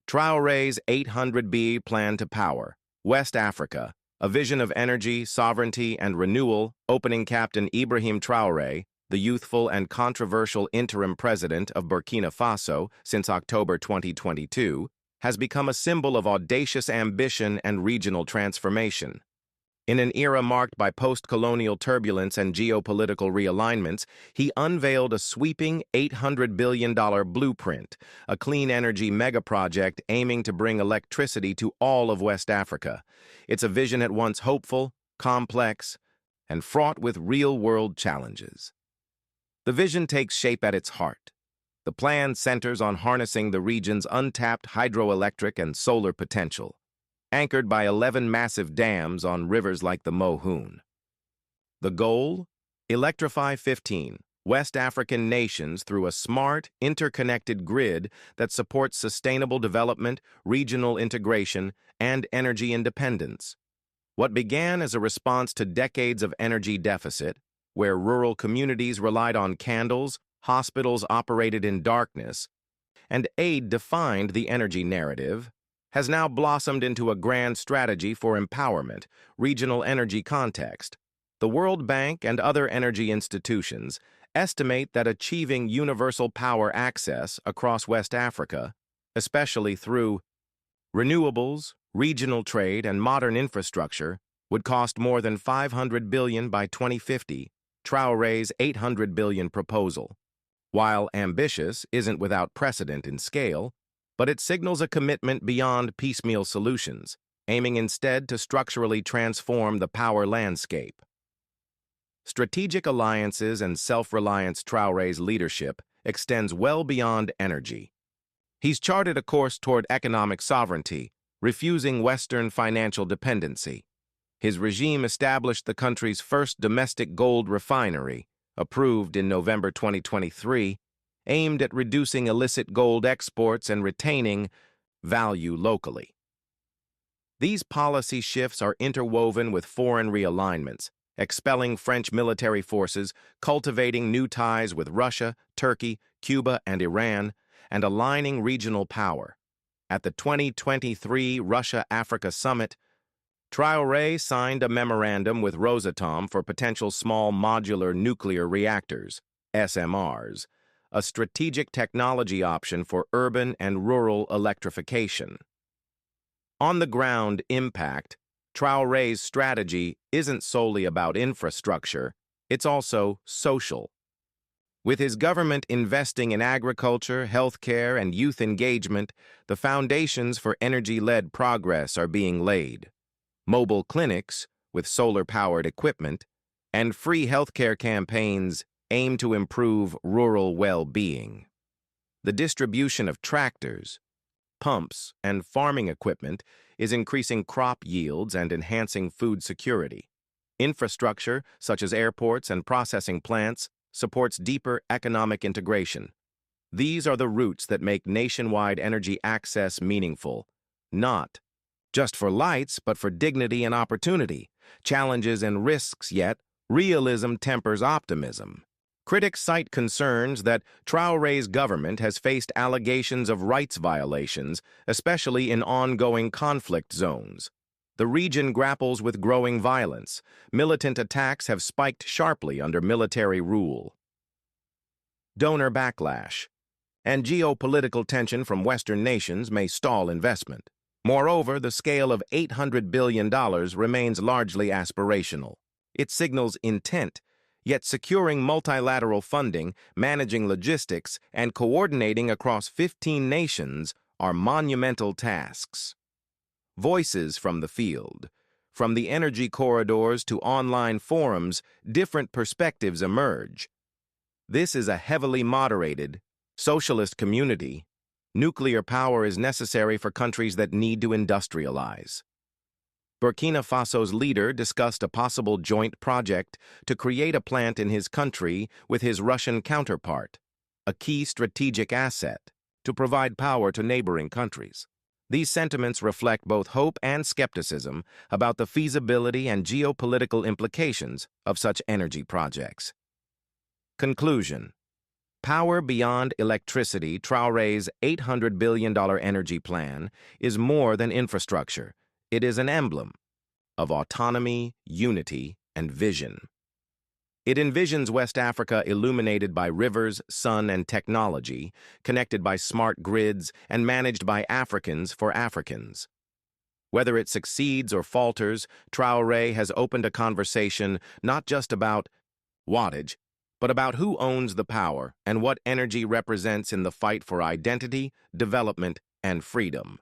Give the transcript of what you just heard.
Traoré's 800B Plan to Power, West Africa, a vision of energy, sovereignty, and renewal, opening Captain Ibrahim Traoré, the youthful and controversial interim president of Burkina Faso since October 2022, has become a symbol of audacious ambition and regional transformation. In an era marked by post-colonial turbulence and geopolitical realignments, he unveiled a sweeping $800 billion blueprint, a clean energy megaproject aiming to bring electricity to all of West Africa. It's a vision at once hopeful, complex, and fraught with real-world challenges. The vision takes shape at its heart. The plan centers on harnessing the region's untapped hydroelectric and solar potential, anchored by 11 massive dams on rivers like the Mohun. The goal? Electrify 15 West African nations through a smart, interconnected grid that supports sustainable development, regional integration, and energy independence. What began as a response to decades of energy deficit, where rural communities relied on candles, hospitals operated in darkness, and aid defined the energy narrative, has now blossomed into a grand strategy for empowerment, regional energy context. The World Bank and other energy institutions estimate that achieving universal power access across West Africa, especially through renewables, regional trade, and modern infrastructure, would cost more than $500 billion by 2050, Traoré's $800 billion proposal. While ambitious, isn't without precedent in scale, but it signals a commitment beyond piecemeal solutions, aiming instead to structurally transform the power landscape. Strategic alliances and self-reliance. Traoré's leadership extends well beyond energy. He's charted a course toward economic sovereignty, refusing Western financial dependency. His regime established the country's first domestic gold refinery, approved in November 2023, aimed at reducing illicit gold exports and retaining value locally. These policy shifts are interwoven with foreign realignments, expelling French military forces, cultivating new ties with Russia, Turkey, Cuba, and Iran, and aligning regional power. At the 2023 Russia-Africa Summit, Traoré signed a memorandum with Rosatom for potential small modular nuclear reactors, SMRs, a strategic technology option for urban and rural electrification. On the ground impact, Traoré's strategy isn't solely about infrastructure, it's also social. With his government investing in agriculture, healthcare, and youth engagement, the foundations for energy-led progress are being laid. Mobile clinics, with solar-powered equipment, and free healthcare campaigns aim to improve rural well-being. The distribution of tractors, pumps, and farming equipment is increasing crop yields and enhancing food security. Infrastructure, such as airports and processing plants, supports deeper economic integration. These are the roots that make nationwide energy access meaningful, not just for lights, but for dignity and opportunity. Challenges and risks, yet realism tempers optimism. Critics cite concerns that Traoré's government has faced allegations of rights violations, especially in ongoing conflict zones. The region grapples with growing violence. Militant attacks have spiked sharply under military rule. Donor backlash and geopolitical tension from Western nations may stall investment. Moreover, the scale of $800 billion remains largely aspirational. It signals intent, yet securing multilateral funding, managing logistics, and coordinating across 15 nations are monumental tasks. Voices from the field. From the energy corridors to online forums, different perspectives emerge. This is a heavily moderated, socialist community. Nuclear power is necessary for countries that need to industrialize. Burkina Faso's leader discussed a possible joint project to create a plant in his country with his Russian counterpart, a key strategic asset to provide power to neighboring countries. These sentiments reflect both hope and skepticism about the feasibility and geopolitical implications of such energy projects. Conclusion. Power beyond electricity, Traoré's $800 billion energy plan is more than infrastructure. It is an emblem of autonomy, unity, and vision. It envisions West Africa illuminated by rivers, sun, and technology, connected by smart grids, and managed by Africans for Africans. Whether it succeeds or falters, Traoré has opened a conversation not just about wattage, but about who owns the power and what energy represents in the fight for identity, development, and freedom.